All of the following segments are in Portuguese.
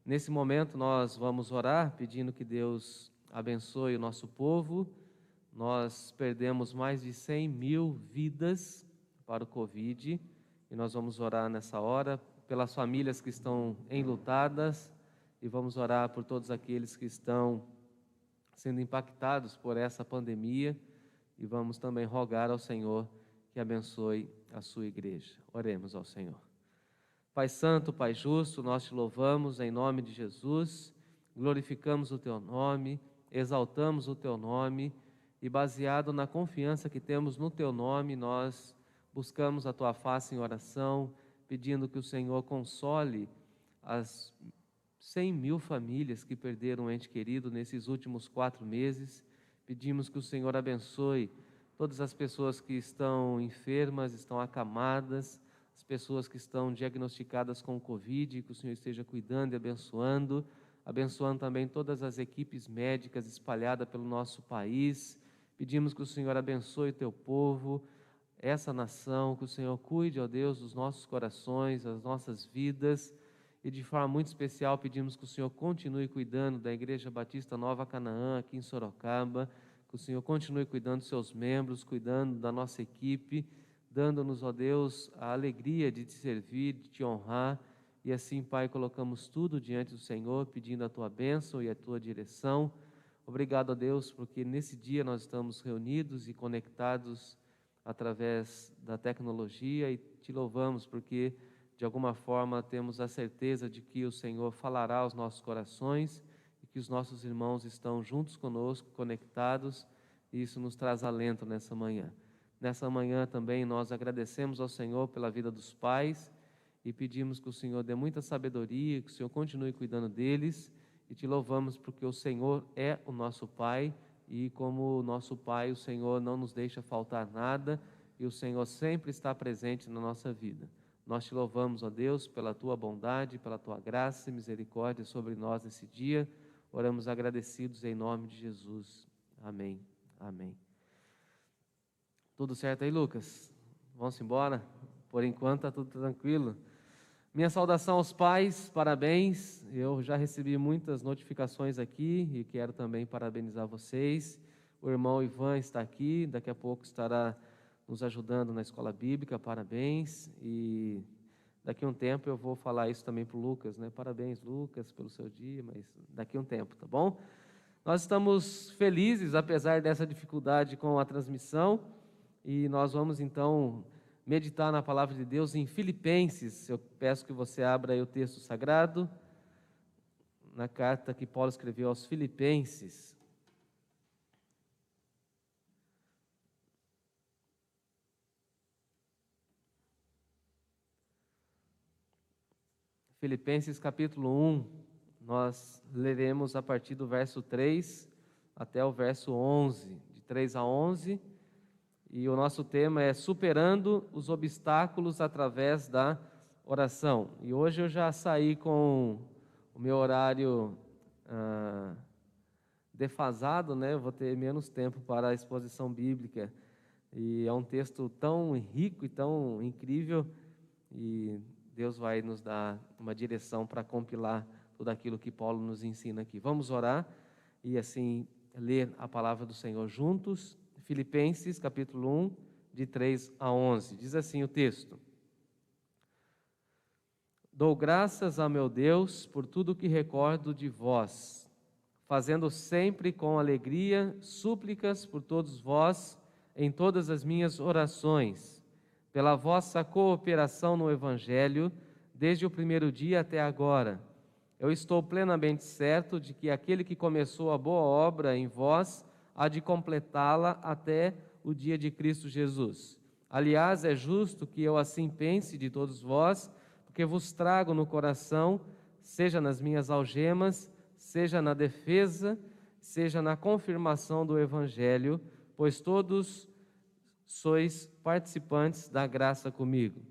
Nesse momento nós vamos orar pedindo que Deus abençoe o nosso povo. Nós perdemos mais de 100 mil vidas para o Covid e nós vamos orar nessa hora pelas famílias que estão enlutadas e vamos orar por todos aqueles que estão sendo impactados por essa pandemia e vamos também rogar ao Senhor que abençoe a sua igreja. Oremos ao Senhor. Pai Santo, Pai Justo, nós te louvamos em nome de Jesus, glorificamos o Teu nome, exaltamos o Teu nome e baseado na confiança que temos no Teu nome, nós buscamos a Tua face em oração, pedindo que o Senhor console as 100 mil famílias que perderam um ente querido nesses últimos 4 meses. Pedimos que o Senhor abençoe todas as pessoas que estão enfermas, estão acamadas, as pessoas que estão diagnosticadas com o Covid, que o Senhor esteja cuidando e abençoando também todas as equipes médicas espalhadas pelo nosso país. Pedimos que o Senhor abençoe o Teu povo, essa nação, que o Senhor cuide, ó Deus, dos nossos corações, das nossas vidas, e de forma muito especial pedimos que o Senhor continue cuidando da Igreja Batista Nova Canaã, aqui em Sorocaba, que o Senhor continue cuidando dos seus membros, cuidando da nossa equipe, dando-nos, ó Deus, a alegria de te servir, de te honrar, e assim, Pai, colocamos tudo diante do Senhor, pedindo a Tua bênção e a Tua direção. Obrigado, ó Deus, porque nesse dia nós estamos reunidos e conectados através da tecnologia e te louvamos porque, de alguma forma, temos a certeza de que o Senhor falará aos nossos corações e que os nossos irmãos estão juntos conosco, conectados, e isso nos traz alento nessa manhã. Nessa manhã também nós agradecemos ao Senhor pela vida dos pais e pedimos que o Senhor dê muita sabedoria, que o Senhor continue cuidando deles e te louvamos porque o Senhor é o nosso Pai e como o nosso Pai, o Senhor não nos deixa faltar nada e o Senhor sempre está presente na nossa vida. Nós te louvamos, ó Deus, pela Tua bondade, pela Tua graça e misericórdia sobre nós nesse dia. Oramos agradecidos em nome de Jesus. Amém. Amém. Tudo certo aí, Lucas? Vamos embora? Por enquanto está tudo tranquilo. Minha saudação aos pais, parabéns. Eu já recebi muitas notificações aqui e quero também parabenizar vocês. O irmão Ivan está aqui, daqui a pouco estará nos ajudando na escola bíblica, parabéns. E daqui a um tempo eu vou falar isso também para o Lucas, né? Parabéns, Lucas, pelo seu dia, mas daqui a um tempo, tá bom? Nós estamos felizes, apesar dessa dificuldade com a transmissão. E nós vamos então meditar na palavra de Deus em Filipenses. Eu peço que você abra aí o texto sagrado, na carta que Paulo escreveu aos Filipenses. Filipenses capítulo 1, nós leremos a partir do verso 3 até o verso 11, de 3 a 11. E o nosso tema é superando os obstáculos através da oração. E hoje eu já saí com o meu horário defasado, né? Eu vou ter menos tempo para a exposição bíblica. E é um texto tão rico e tão incrível. E Deus vai nos dar uma direção para compilar tudo aquilo que Paulo nos ensina aqui. Vamos orar e assim ler a palavra do Senhor juntos. Filipenses, capítulo 1, de 3 a 11. Diz assim o texto: Dou graças a meu Deus por tudo que recordo de vós, fazendo sempre com alegria súplicas por todos vós em todas as minhas orações, pela vossa cooperação no Evangelho, desde o primeiro dia até agora. Eu estou plenamente certo de que aquele que começou a boa obra em vós há de completá-la até o dia de Cristo Jesus. Aliás, é justo que eu assim pense de todos vós, porque vos trago no coração, seja nas minhas algemas, seja na defesa, seja na confirmação do Evangelho, pois todos sois participantes da graça comigo.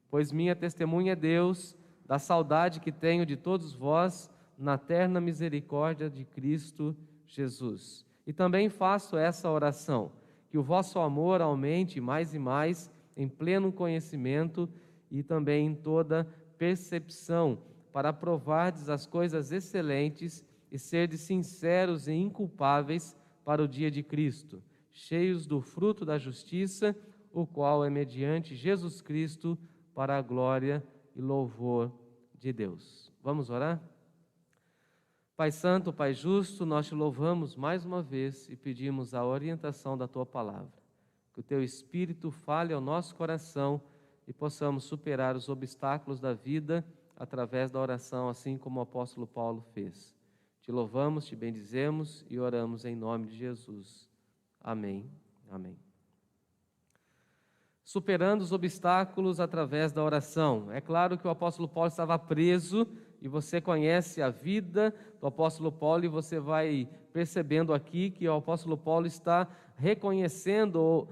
Pois minha testemunha é Deus, da saudade que tenho de todos vós, na terna misericórdia de Cristo Jesus. E também faço essa oração, que o vosso amor aumente mais e mais em pleno conhecimento e também em toda percepção, para provardes as coisas excelentes e serdes sinceros e inculpáveis para o dia de Cristo, cheios do fruto da justiça, o qual é mediante Jesus Cristo para a glória e louvor de Deus. Vamos orar? Pai Santo, Pai Justo, nós te louvamos mais uma vez e pedimos a orientação da Tua Palavra. Que o Teu Espírito fale ao nosso coração e possamos superar os obstáculos da vida através da oração, assim como o apóstolo Paulo fez. Te louvamos, te bendizemos e oramos em nome de Jesus. Amém. Amém. Superando os obstáculos através da oração. É claro que o apóstolo Paulo estava preso, e você conhece a vida do apóstolo Paulo, e você vai percebendo aqui que o apóstolo Paulo está reconhecendo, ou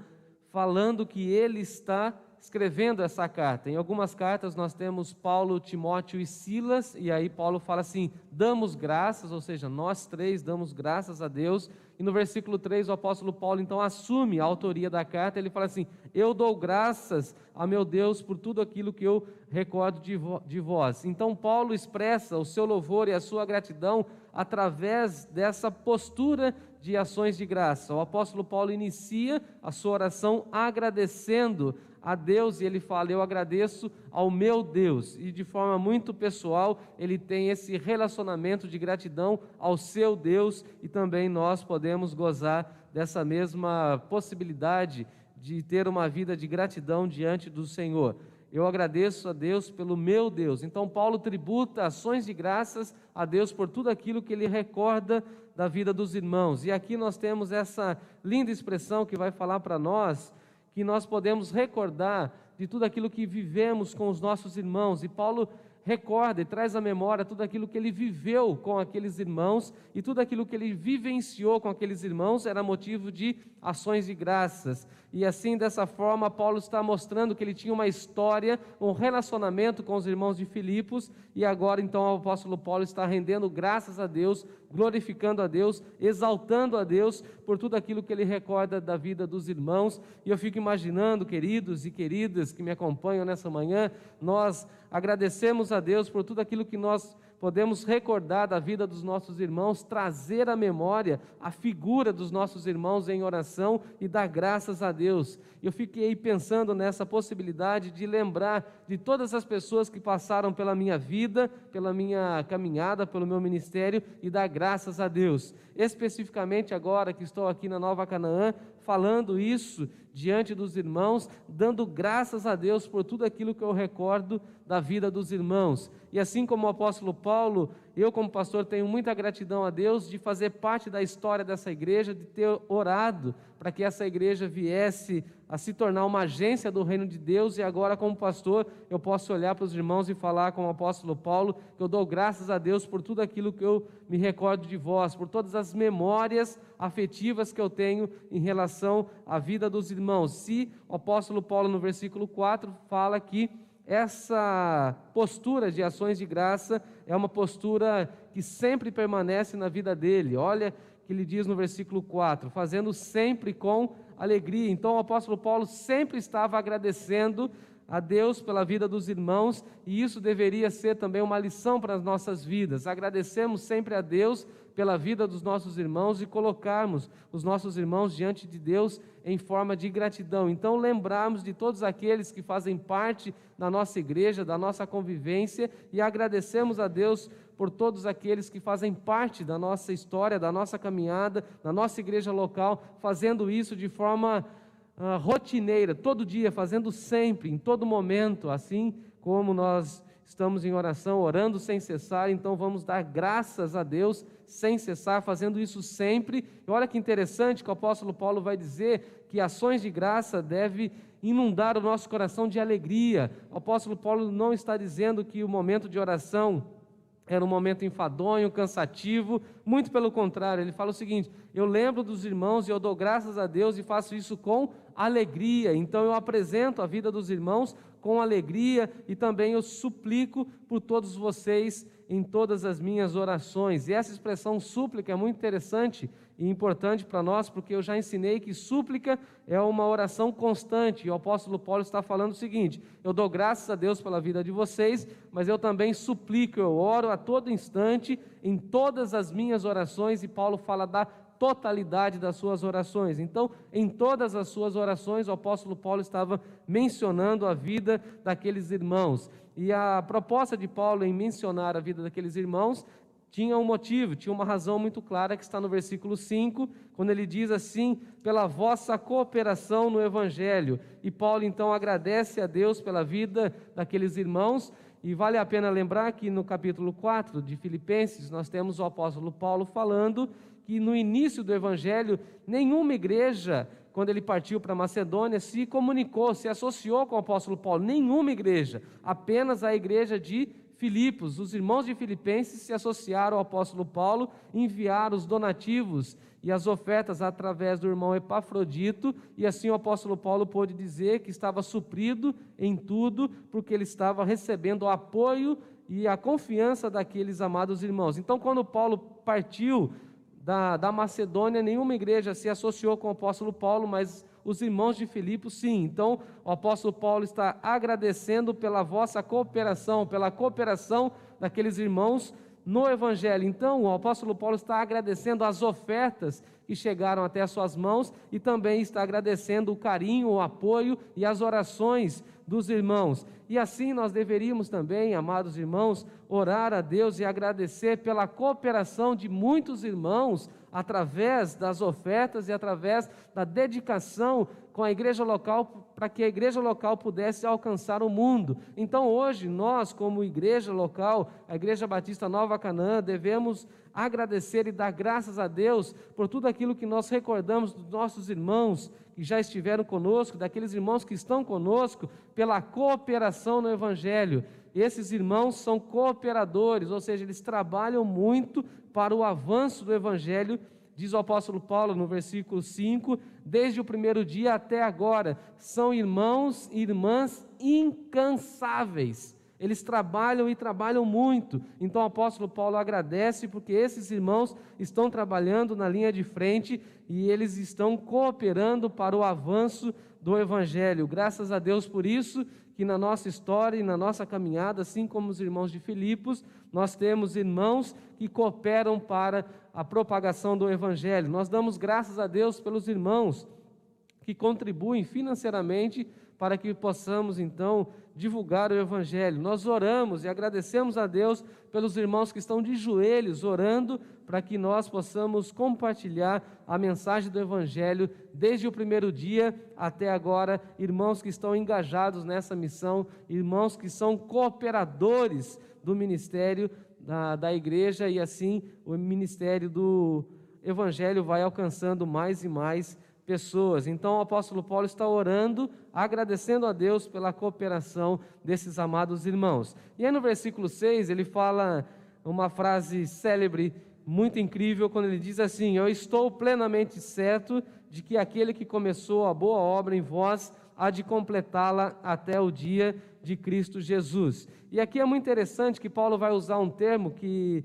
falando que ele está escrevendo essa carta. Em algumas cartas nós temos Paulo, Timóteo e Silas, e aí Paulo fala assim, damos graças, ou seja, nós três damos graças a Deus, e no versículo 3 o apóstolo Paulo então assume a autoria da carta, ele fala assim, eu dou graças a meu Deus por tudo aquilo que eu recordo de vós. Então Paulo expressa o seu louvor e a sua gratidão através dessa postura de ações de graça. O apóstolo Paulo inicia a sua oração agradecendo a Deus, e ele fala, eu agradeço ao meu Deus, e de forma muito pessoal, ele tem esse relacionamento de gratidão ao seu Deus, e também nós podemos gozar dessa mesma possibilidade de ter uma vida de gratidão diante do Senhor. Eu agradeço a Deus pelo meu Deus. Então Paulo tributa ações de graças a Deus por tudo aquilo que ele recorda da vida dos irmãos, e aqui nós temos essa linda expressão que vai falar para nós, que nós podemos recordar de tudo aquilo que vivemos com os nossos irmãos, e Paulo recorda e traz à memória tudo aquilo que ele viveu com aqueles irmãos, e tudo aquilo que ele vivenciou com aqueles irmãos era motivo de ações de graças, e assim dessa forma Paulo está mostrando que ele tinha uma história, um relacionamento com os irmãos de Filipos, e agora então o apóstolo Paulo está rendendo graças a Deus, glorificando a Deus, exaltando a Deus por tudo aquilo que ele recorda da vida dos irmãos, e eu fico imaginando, queridos e queridas que me acompanham nessa manhã, nós agradecemos a Deus por tudo aquilo que nós podemos recordar da vida dos nossos irmãos, trazer à memória a figura dos nossos irmãos em oração e dar graças a Deus. Eu fiquei pensando nessa possibilidade de lembrar de todas as pessoas que passaram pela minha vida, pela minha caminhada, pelo meu ministério, e dar graças a Deus. Especificamente agora que estou aqui na Nova Canaã, falando isso diante dos irmãos, dando graças a Deus por tudo aquilo que eu recordo da vida dos irmãos. E assim como o apóstolo Paulo, eu como pastor tenho muita gratidão a Deus de fazer parte da história dessa igreja, de ter orado para que essa igreja viesse a se tornar uma agência do reino de Deus, e agora como pastor eu posso olhar para os irmãos e falar com o apóstolo Paulo, que eu dou graças a Deus por tudo aquilo que eu me recordo de vós, por todas as memórias afetivas que eu tenho em relação à vida dos irmãos. Se o apóstolo Paulo no versículo 4 fala que essa postura de ações de graça é uma postura que sempre permanece na vida dele. Olha que ele diz no versículo 4, fazendo sempre com alegria. Então o apóstolo Paulo sempre estava agradecendo a Deus pela vida dos irmãos, e isso deveria ser também uma lição para as nossas vidas. Agradecemos sempre a Deus pela vida dos nossos irmãos e colocarmos os nossos irmãos diante de Deus em forma de gratidão. Então lembrarmos de todos aqueles que fazem parte da nossa igreja, da nossa convivência, e agradecemos a Deus por todos aqueles que fazem parte da nossa história, da nossa caminhada, da nossa igreja local, fazendo isso de forma rotineira, todo dia, fazendo sempre, em todo momento, assim como nós estamos em oração, orando sem cessar. Então vamos dar graças a Deus sem cessar, fazendo isso sempre. E olha que interessante que o apóstolo Paulo vai dizer que ações de graça devem inundar o nosso coração de alegria. O apóstolo Paulo não está dizendo que o momento de oração era um momento enfadonho, cansativo, muito pelo contrário, ele fala o seguinte: eu lembro dos irmãos e eu dou graças a Deus e faço isso com alegria. Então eu apresento a vida dos irmãos com alegria, e também eu suplico por todos vocês em todas as minhas orações. E essa expressão súplica é muito interessante. e importante para nós, porque eu já ensinei que súplica é uma oração constante, e o apóstolo Paulo está falando o seguinte: eu dou graças a Deus pela vida de vocês, mas eu também suplico, eu oro a todo instante, em todas as minhas orações, e Paulo fala da totalidade das suas orações. Então, em todas as suas orações, o apóstolo Paulo estava mencionando a vida daqueles irmãos, e a proposta de Paulo em mencionar a vida daqueles irmãos tinha um motivo, tinha uma razão muito clara, que está no versículo 5, quando ele diz assim: pela vossa cooperação no Evangelho. E Paulo então agradece a Deus pela vida daqueles irmãos, e vale a pena lembrar que no capítulo 4 de Filipenses, nós temos o apóstolo Paulo falando que no início do Evangelho, nenhuma igreja, quando ele partiu para Macedônia, se comunicou, se associou com o apóstolo Paulo, nenhuma igreja, apenas a igreja de Filipos. Os irmãos de Filipenses se associaram ao apóstolo Paulo, enviaram os donativos e as ofertas através do irmão Epafrodito, e assim o apóstolo Paulo pôde dizer que estava suprido em tudo, porque ele estava recebendo o apoio e a confiança daqueles amados irmãos. Então, quando Paulo partiu da Macedônia, nenhuma igreja se associou com o apóstolo Paulo, mas os irmãos de Filipos sim. Então o apóstolo Paulo está agradecendo pela vossa cooperação, pela cooperação daqueles irmãos no Evangelho. Então o apóstolo Paulo está agradecendo as ofertas que chegaram até as suas mãos, e também está agradecendo o carinho, o apoio e as orações dos irmãos. E assim nós deveríamos também, amados irmãos, orar a Deus e agradecer pela cooperação de muitos irmãos através das ofertas e através da dedicação com a igreja local, para que a igreja local pudesse alcançar o mundo. Então hoje nós, como igreja local, a Igreja Batista Nova Canaã, devemos agradecer e dar graças a Deus por tudo aquilo que nós recordamos dos nossos irmãos que já estiveram conosco, daqueles irmãos que estão conosco, pela cooperação no Evangelho. Esses irmãos são cooperadores, ou seja, eles trabalham muito para o avanço do Evangelho. Diz o apóstolo Paulo no versículo 5, desde o primeiro dia até agora, são irmãos e irmãs incansáveis. Eles trabalham e trabalham muito. Então o apóstolo Paulo agradece porque esses irmãos estão trabalhando na linha de frente e eles estão cooperando para o avanço do Evangelho. Graças a Deus por isso, que na nossa história e na nossa caminhada, assim como os irmãos de Filipos, nós temos irmãos que cooperam para a propagação do Evangelho. Nós damos graças a Deus pelos irmãos que contribuem financeiramente para que possamos então divulgar o Evangelho. Nós oramos e agradecemos a Deus pelos irmãos que estão de joelhos orando para que nós possamos compartilhar a mensagem do Evangelho desde o primeiro dia até agora. Irmãos que estão engajados nessa missão, irmãos que são cooperadores do ministério da igreja, e assim o ministério do Evangelho vai alcançando mais e mais pessoas. Então o apóstolo Paulo está orando, agradecendo a Deus pela cooperação desses amados irmãos. E aí no versículo 6 ele fala uma frase célebre, muito incrível, quando ele diz assim: eu estou plenamente certo de que aquele que começou a boa obra em vós há de completá-la até o dia de Cristo Jesus. E aqui é muito interessante que Paulo vai usar um termo que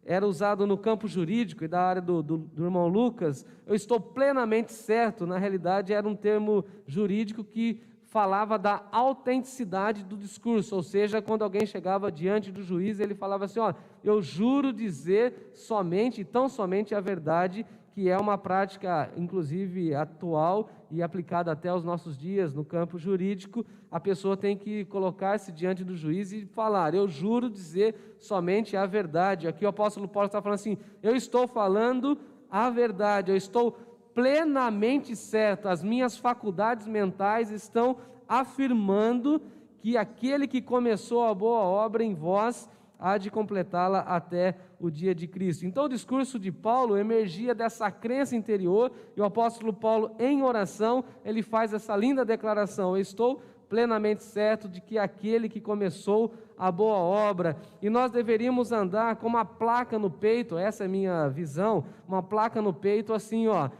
era usado no campo jurídico e da área do irmão Lucas. Eu estou plenamente certo, na realidade era um termo jurídico que falava da autenticidade do discurso, ou seja, quando alguém chegava diante do juiz, ele falava assim: ó, eu juro dizer somente e tão somente a verdade, que é uma prática, inclusive, atual e aplicada até aos nossos dias no campo jurídico. A pessoa tem que colocar-se diante do juiz e falar: eu juro dizer somente a verdade. Aqui o apóstolo Paulo está falando assim: eu estou falando a verdade, eu estou plenamente certo, as minhas faculdades mentais estão afirmando que aquele que começou a boa obra em vós há de completá-la até o dia de Cristo. Então o discurso de Paulo emergia dessa crença interior, e o apóstolo Paulo, em oração, ele faz essa linda declaração: eu estou plenamente certo de que aquele que começou a boa obra. E nós deveríamos andar com uma placa no peito, essa é a minha visão, uma placa no peito assim, ó,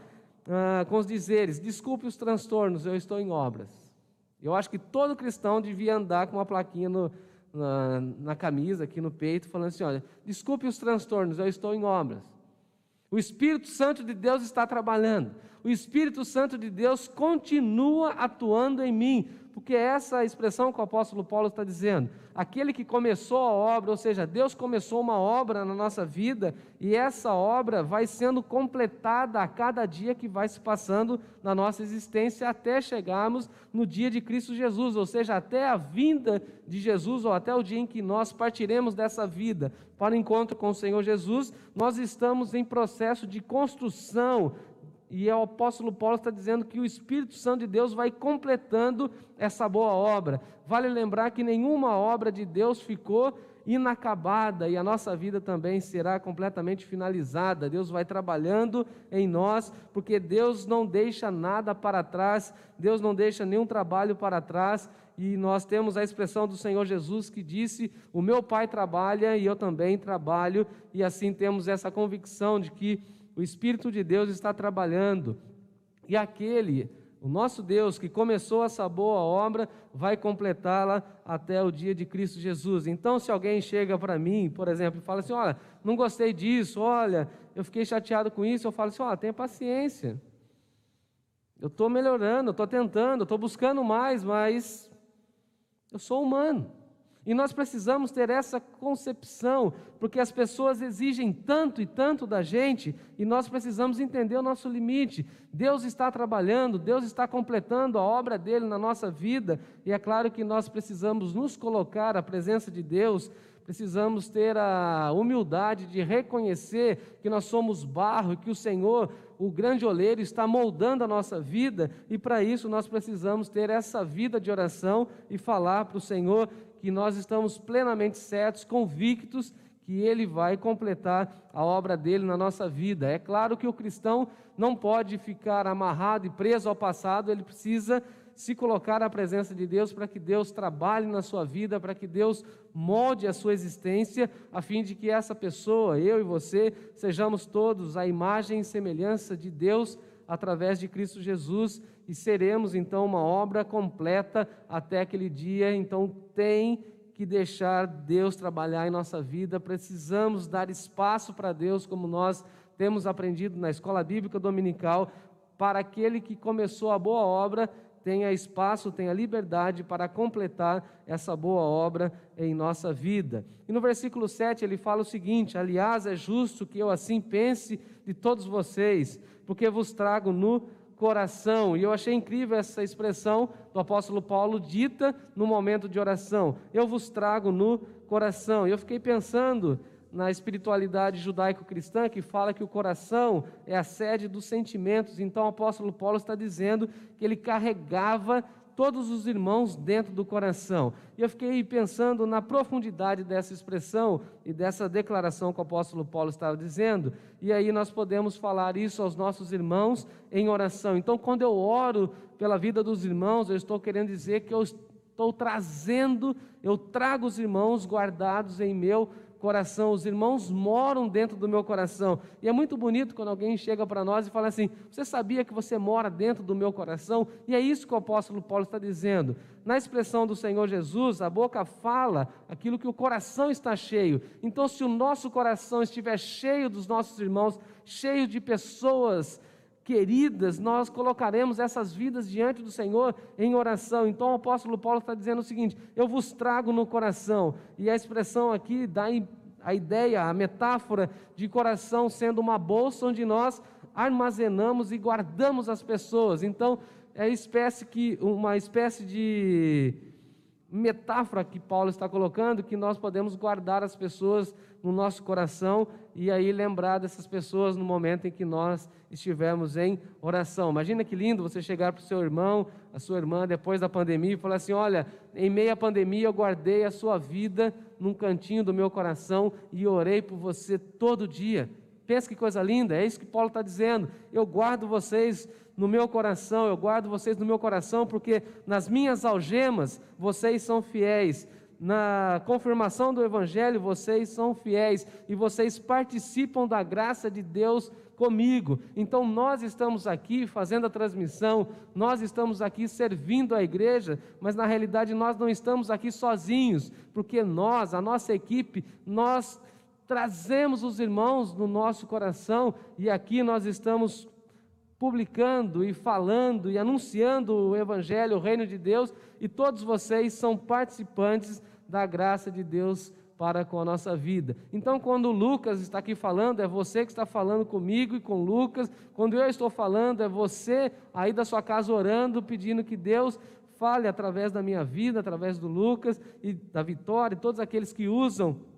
com os dizeres: desculpe os transtornos, eu estou em obras. Eu acho que todo cristão devia andar com uma plaquinha na camisa, aqui no peito, falando assim: olha, desculpe os transtornos, eu estou em obras. O Espírito Santo de Deus está trabalhando. O Espírito Santo de Deus continua atuando em mim, porque essa é a expressão que o apóstolo Paulo está dizendo. Aquele que começou a obra, ou seja, Deus começou uma obra na nossa vida, e essa obra vai sendo completada a cada dia que vai se passando na nossa existência, até chegarmos no dia de Cristo Jesus, ou seja, até a vinda de Jesus, ou até o dia em que nós partiremos dessa vida para o encontro com o Senhor Jesus. Nós estamos em processo de construção, e o apóstolo Paulo está dizendo que o Espírito Santo de Deus vai completando essa boa obra. Vale lembrar que nenhuma obra de Deus ficou inacabada, e a nossa vida também será completamente finalizada. Deus vai trabalhando em nós, porque Deus não deixa nada para trás, Deus não deixa nenhum trabalho para trás, e nós temos a expressão do Senhor Jesus que disse: o meu Pai trabalha e eu também trabalho, e assim temos essa convicção de que o Espírito de Deus está trabalhando, e o nosso Deus que começou essa boa obra, vai completá-la até o dia de Cristo Jesus. Então, se alguém chega para mim, por exemplo, e fala assim: olha, não gostei disso, olha, eu fiquei chateado com isso, eu falo assim: olha, tenha paciência, eu estou melhorando, eu estou tentando, eu estou buscando mais, mas eu sou humano. E nós precisamos ter essa concepção, porque as pessoas exigem tanto e tanto da gente, e nós precisamos entender o nosso limite. Deus está trabalhando, Deus está completando a obra dele na nossa vida, e é claro que nós precisamos nos colocar à presença de Deus, precisamos ter a humildade de reconhecer que nós somos barro, e que o Senhor, o grande oleiro, está moldando a nossa vida, e para isso nós precisamos ter essa vida de oração e falar para o Senhor que nós estamos plenamente certos, convictos que Ele vai completar a obra dele na nossa vida. É claro que o cristão não pode ficar amarrado e preso ao passado, ele precisa se colocar à presença de Deus para que Deus trabalhe na sua vida, para que Deus molde a sua existência, a fim de que essa pessoa, eu e você, sejamos todos a imagem e semelhança de Deus através de Cristo Jesus, e seremos então uma obra completa até aquele dia. Então tem que deixar Deus trabalhar em nossa vida, precisamos dar espaço para Deus, como nós temos aprendido na escola bíblica dominical, para aquele que começou a boa obra tenha espaço, tenha liberdade para completar essa boa obra em nossa vida. E no versículo 7 ele fala o seguinte: aliás, é justo que eu assim pense de todos vocês, porque vos trago no coração. E eu achei incrível essa expressão do apóstolo Paulo, dita no momento de oração: eu vos trago no coração. E eu fiquei pensando na espiritualidade judaico-cristã, que fala que o coração é a sede dos sentimentos. Então o apóstolo Paulo está dizendo que ele carregava todos os irmãos dentro do coração. E eu fiquei pensando na profundidade dessa expressão e dessa declaração que o apóstolo Paulo estava dizendo, e aí nós podemos falar isso aos nossos irmãos em oração. Então, quando eu oro pela vida dos irmãos, eu estou querendo dizer que eu trago os irmãos guardados em meu coração. Os irmãos moram dentro do meu coração, e é muito bonito quando alguém chega para nós e fala assim: você sabia que você mora dentro do meu coração? E é isso que o apóstolo Paulo está dizendo. Na expressão do Senhor Jesus, a boca fala aquilo que o coração está cheio. Então, se o nosso coração estiver cheio dos nossos irmãos, cheio de pessoas queridas, nós colocaremos essas vidas diante do Senhor em oração. Então o apóstolo Paulo está dizendo o seguinte: eu vos trago no coração. E a expressão aqui dá a ideia, a metáfora de coração sendo uma bolsa onde nós armazenamos e guardamos as pessoas. Então é uma espécie de metáfora que Paulo está colocando, que nós podemos guardar as pessoas no nosso coração e aí lembrar dessas pessoas no momento em que nós estivermos em oração. Imagina que lindo você chegar para o seu irmão, a sua irmã, depois da pandemia, e falar assim: olha, em meio à pandemia eu guardei a sua vida num cantinho do meu coração e orei por você todo dia. Pensa que coisa linda, é isso que Paulo está dizendo: eu guardo vocês no meu coração, eu guardo vocês no meu coração, porque nas minhas algemas vocês são fiéis, na confirmação do Evangelho vocês são fiéis, e vocês participam da graça de Deus comigo. Então nós estamos aqui fazendo a transmissão, nós estamos aqui servindo a igreja, mas na realidade nós não estamos aqui sozinhos, porque a nossa equipe, nós trazemos os irmãos no nosso coração, e aqui nós estamos publicando e falando e anunciando o Evangelho, o Reino de Deus, e todos vocês são participantes da graça de Deus para com a nossa vida. Então, quando o Lucas está aqui falando, é você que está falando comigo e com o Lucas. Quando eu estou falando, é você aí da sua casa orando, pedindo que Deus fale através da minha vida, através do Lucas e da Vitória, e todos aqueles que usam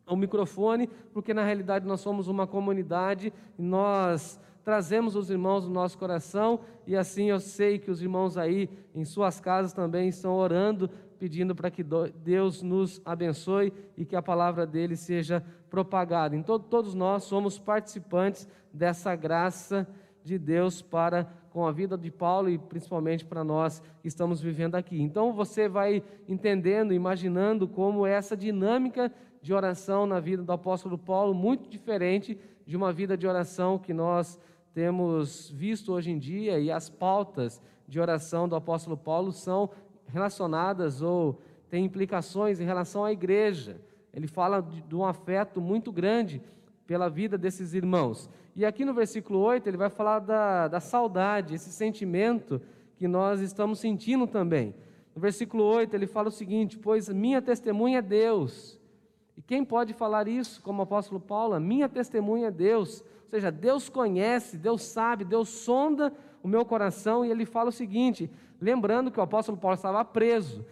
o microfone, porque na realidade nós somos uma comunidade e nós trazemos os irmãos no nosso coração, e assim eu sei que os irmãos aí em suas casas também estão orando, pedindo para que Deus nos abençoe e que a palavra dele seja propagada. Então todos nós somos participantes dessa graça de Deus para com a vida de Paulo e principalmente para nós que estamos vivendo aqui. Então você vai entendendo, imaginando como essa dinâmica de oração na vida do apóstolo Paulo, muito diferente de uma vida de oração que nós temos visto hoje em dia, e as pautas de oração do apóstolo Paulo são relacionadas ou têm implicações em relação à igreja. Ele fala de um afeto muito grande pela vida desses irmãos. E aqui no versículo 8 ele vai falar da saudade, esse sentimento que nós estamos sentindo também. No versículo 8 ele fala o seguinte: pois minha testemunha é Deus. E quem pode falar isso como o apóstolo Paulo? Minha testemunha é Deus. Ou seja, Deus conhece, Deus sabe, Deus sonda o meu coração. E ele fala o seguinte, lembrando que o apóstolo Paulo estava preso,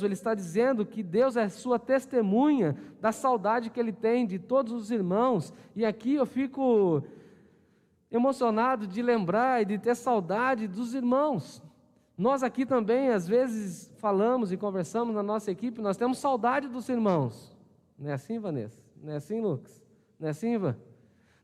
ele está dizendo que Deus é sua testemunha da saudade que ele tem de todos os irmãos. E aqui eu fico emocionado de lembrar e de ter saudade dos irmãos. Nós aqui também, às vezes, falamos e conversamos na nossa equipe, nós temos saudade dos irmãos. Não é assim, Vanessa? Não é assim, Lucas? Não é assim, Ivan?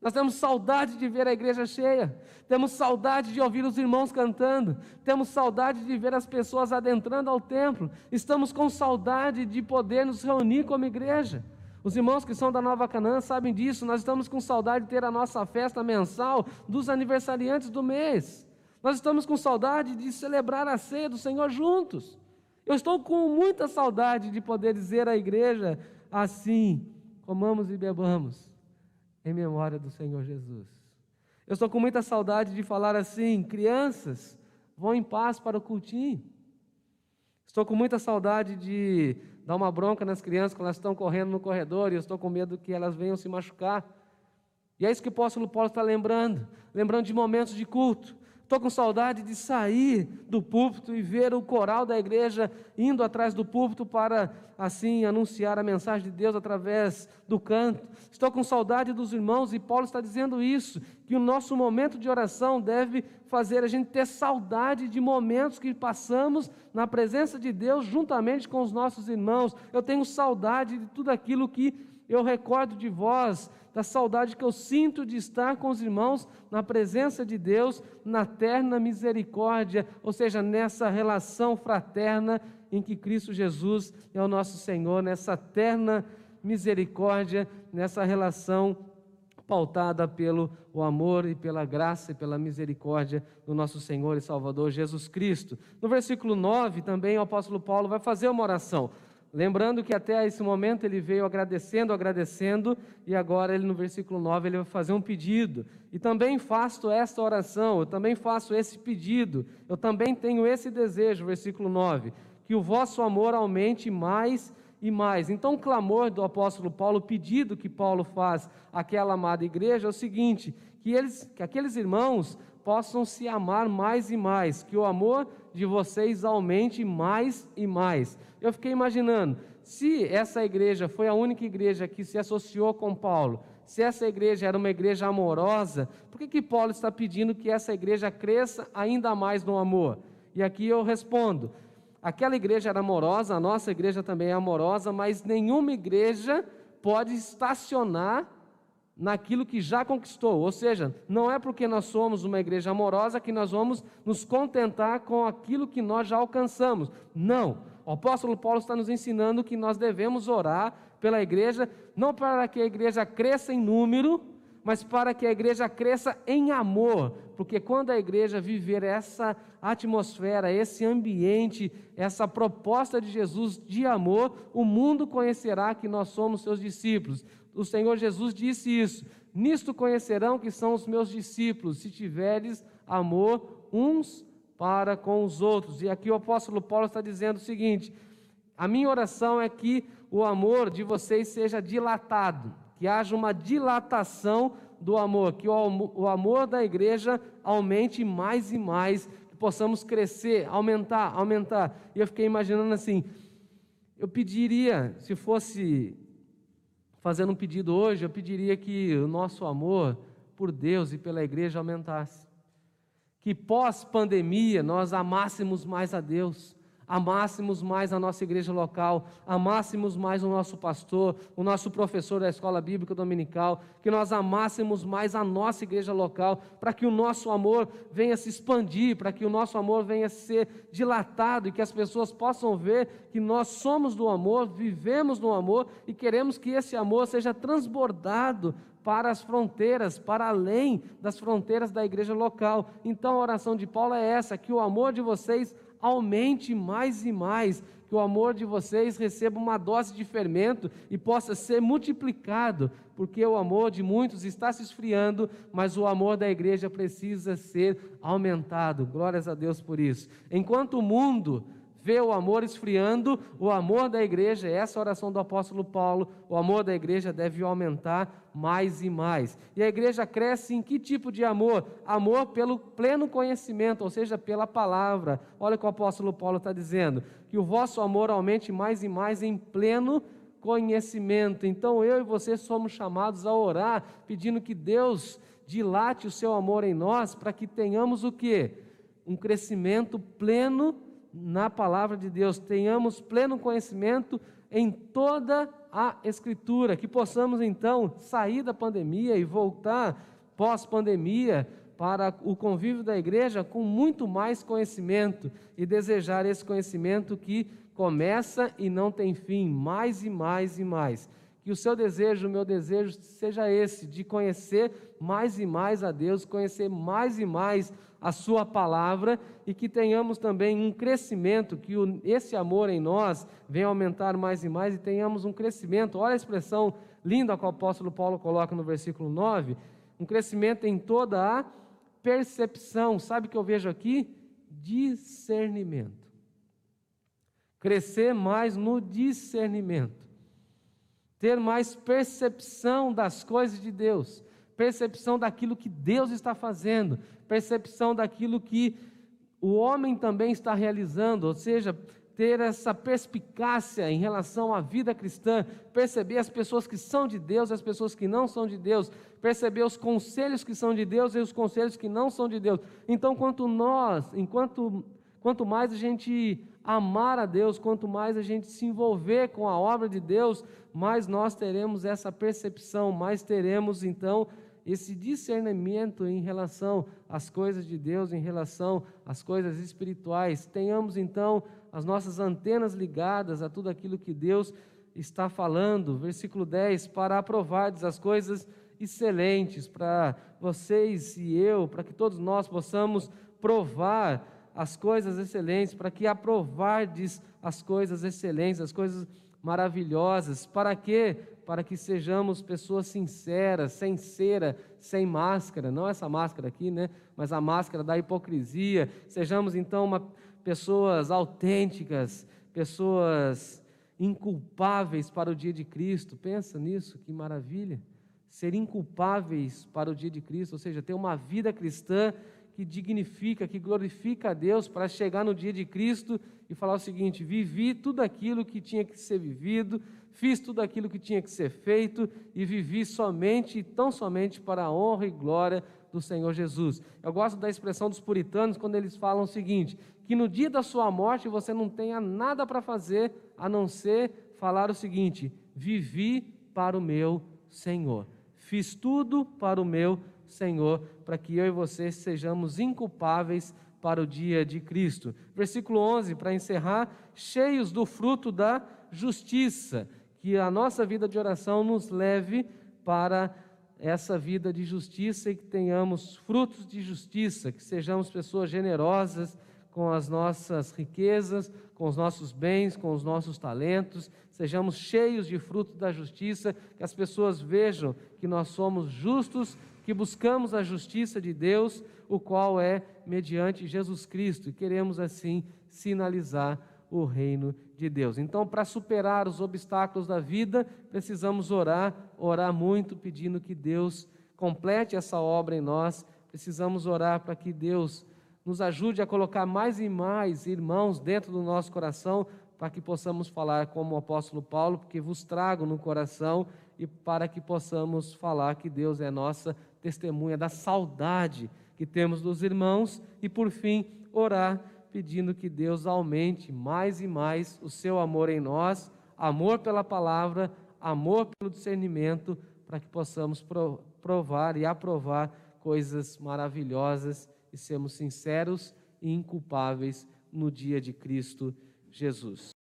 Nós temos saudade de ver a igreja cheia, temos saudade de ouvir os irmãos cantando, temos saudade de ver as pessoas adentrando ao templo, estamos com saudade de poder nos reunir como igreja. Os irmãos que são da Nova Canaã sabem disso, nós estamos com saudade de ter a nossa festa mensal dos aniversariantes do mês, nós estamos com saudade de celebrar a ceia do Senhor juntos. Eu estou com muita saudade de poder dizer à igreja assim: comamos e bebamos em memória do Senhor Jesus. Eu estou com muita saudade de falar assim: crianças, vão em paz para o cultinho. Estou com muita saudade de dar uma bronca nas crianças quando elas estão correndo no corredor, e eu estou com medo que elas venham se machucar. E é isso que o apóstolo Paulo está lembrando de momentos de culto. Estou com saudade de sair do púlpito e ver o coral da igreja indo atrás do púlpito para, assim, anunciar a mensagem de Deus através do canto. Estou com saudade dos irmãos, e Paulo está dizendo isso, que o nosso momento de oração deve fazer a gente ter saudade de momentos que passamos na presença de Deus juntamente com os nossos irmãos. Eu tenho saudade de tudo aquilo que eu recordo de vós, da saudade que eu sinto de estar com os irmãos na presença de Deus, na terna misericórdia, ou seja, nessa relação fraterna em que Cristo Jesus é o nosso Senhor, nessa terna misericórdia, nessa relação pautada pelo amor e pela graça e pela misericórdia do nosso Senhor e Salvador Jesus Cristo. No versículo 9 também o apóstolo Paulo vai fazer uma oração, lembrando que até esse momento ele veio agradecendo, e agora ele no versículo 9 ele vai fazer um pedido. E também faço esta oração, eu também faço esse pedido, eu também tenho esse desejo, versículo 9, que o vosso amor aumente mais e mais. Então o clamor do apóstolo Paulo, o pedido que Paulo faz àquela amada igreja é o seguinte: que aqueles irmãos possam se amar mais e mais, que o amor de vocês aumente mais e mais. Eu fiquei imaginando, se essa igreja foi a única igreja que se associou com Paulo, se essa igreja era uma igreja amorosa, por que Paulo está pedindo que essa igreja cresça ainda mais no amor? E aqui eu respondo: aquela igreja era amorosa, a nossa igreja também é amorosa, mas nenhuma igreja pode estacionar naquilo que já conquistou. Ou seja, não é porque nós somos uma igreja amorosa que nós vamos nos contentar com aquilo que nós já alcançamos. Não. O apóstolo Paulo está nos ensinando que nós devemos orar pela igreja, não para que a igreja cresça em número, mas para que a igreja cresça em amor, porque quando a igreja viver essa atmosfera, esse ambiente, essa proposta de Jesus de amor, o mundo conhecerá que nós somos seus discípulos. o Senhor Jesus disse isso: nisto conhecerão que são os meus discípulos, se tiveres amor uns para com os outros. E aqui o apóstolo Paulo está dizendo o seguinte: a minha oração é que o amor de vocês seja dilatado, que haja uma dilatação do amor, que o amor da igreja aumente mais e mais, que possamos crescer, aumentar. E eu fiquei imaginando assim, eu pediria, se fosse fazendo um pedido hoje, eu pediria que o nosso amor por Deus e pela igreja aumentasse. Que pós-pandemia nós amássemos mais a Deus, amássemos mais a nossa igreja local, amássemos mais o nosso pastor, o nosso professor da escola bíblica dominical, que nós amássemos mais a nossa igreja local, para que o nosso amor venha se expandir, para que o nosso amor venha ser dilatado e que as pessoas possam ver que nós somos do amor, vivemos no amor e queremos que esse amor seja transbordado para as fronteiras, para além das fronteiras da igreja local. Então a oração de Paulo é essa: que o amor de vocês aumente mais e mais, que o amor de vocês receba uma dose de fermento e possa ser multiplicado, porque o amor de muitos está se esfriando, mas o amor da igreja precisa ser aumentado. Glórias a Deus por isso. Enquanto o mundo vê o amor esfriando, o amor da igreja, essa é a oração do apóstolo Paulo, o amor da igreja deve aumentar mais e mais. E a igreja cresce em que tipo de amor? Amor pelo pleno conhecimento, ou seja, pela palavra. Olha o que o apóstolo Paulo está dizendo: que o vosso amor aumente mais e mais em pleno conhecimento. Então eu e você somos chamados a orar, pedindo que Deus dilate o seu amor em nós, para que tenhamos o quê? Um crescimento pleno na palavra de Deus, tenhamos pleno conhecimento em toda a Escritura, que possamos então sair da pandemia e voltar pós-pandemia para o convívio da igreja com muito mais conhecimento e desejar esse conhecimento que começa e não tem fim, mais e mais e mais. Que o seu desejo, o meu desejo seja esse, de conhecer mais e mais a Deus, conhecer mais e mais a sua palavra, e que tenhamos também um crescimento, que esse amor em nós venha aumentar mais e mais, e tenhamos um crescimento. Olha a expressão linda que o apóstolo Paulo coloca no versículo 9, um crescimento em toda a percepção. Sabe o que eu vejo aqui? Discernimento. Crescer mais no discernimento. Ter mais percepção das coisas de Deus, percepção daquilo que Deus está fazendo, percepção daquilo que o homem também está realizando, ou seja, ter essa perspicácia em relação à vida cristã, perceber as pessoas que são de Deus e as pessoas que não são de Deus, perceber os conselhos que são de Deus e os conselhos que não são de Deus. Então, quanto mais a gente amar a Deus, quanto mais a gente se envolver com a obra de Deus, mais nós teremos essa percepção, mais teremos então esse discernimento em relação às coisas de Deus, em relação às coisas espirituais. Tenhamos então as nossas antenas ligadas a tudo aquilo que Deus está falando. Versículo 10, para aprovardes as coisas excelentes, para vocês e eu, para que todos nós possamos provar as coisas excelentes, para que aprovardes as coisas excelentes, as coisas maravilhosas. Para quê? Para que sejamos pessoas sinceras, sem cera, sem máscara, não essa máscara aqui, né? Mas a máscara da hipocrisia. Sejamos então pessoas autênticas, pessoas inculpáveis para o dia de Cristo. Pensa nisso, que maravilha. Ser inculpáveis para o dia de Cristo, ou seja, ter uma vida cristã que dignifica, que glorifica a Deus, para chegar no dia de Cristo e falar o seguinte: vivi tudo aquilo que tinha que ser vivido, fiz tudo aquilo que tinha que ser feito e vivi somente e tão somente para a honra e glória do Senhor Jesus. Eu gosto da expressão dos puritanos quando eles falam o seguinte: que no dia da sua morte você não tenha nada para fazer a não ser falar o seguinte: vivi para o meu Senhor, fiz tudo para o meu Senhor, para que eu e você sejamos inculpáveis para o dia de Cristo. Versículo 11, para encerrar: cheios do fruto da justiça, que a nossa vida de oração nos leve para essa vida de justiça e que tenhamos frutos de justiça, que sejamos pessoas generosas com as nossas riquezas, com os nossos bens, com os nossos talentos, sejamos cheios de fruto da justiça, que as pessoas vejam que nós somos justos, que buscamos a justiça de Deus, o qual é mediante Jesus Cristo, e queremos assim sinalizar o reino de Deus. Então, para superar os obstáculos da vida, precisamos orar muito, pedindo que Deus complete essa obra em nós. Precisamos orar para que Deus nos ajude a colocar mais e mais irmãos dentro do nosso coração, para que possamos falar como o apóstolo Paulo, porque vos trago no coração, e para que possamos falar que Deus é nossa testemunha da saudade que temos dos irmãos, e por fim, orar pedindo que Deus aumente mais e mais o seu amor em nós, amor pela palavra, amor pelo discernimento, para que possamos provar e aprovar coisas maravilhosas e sermos sinceros e inculpáveis no dia de Cristo Jesus.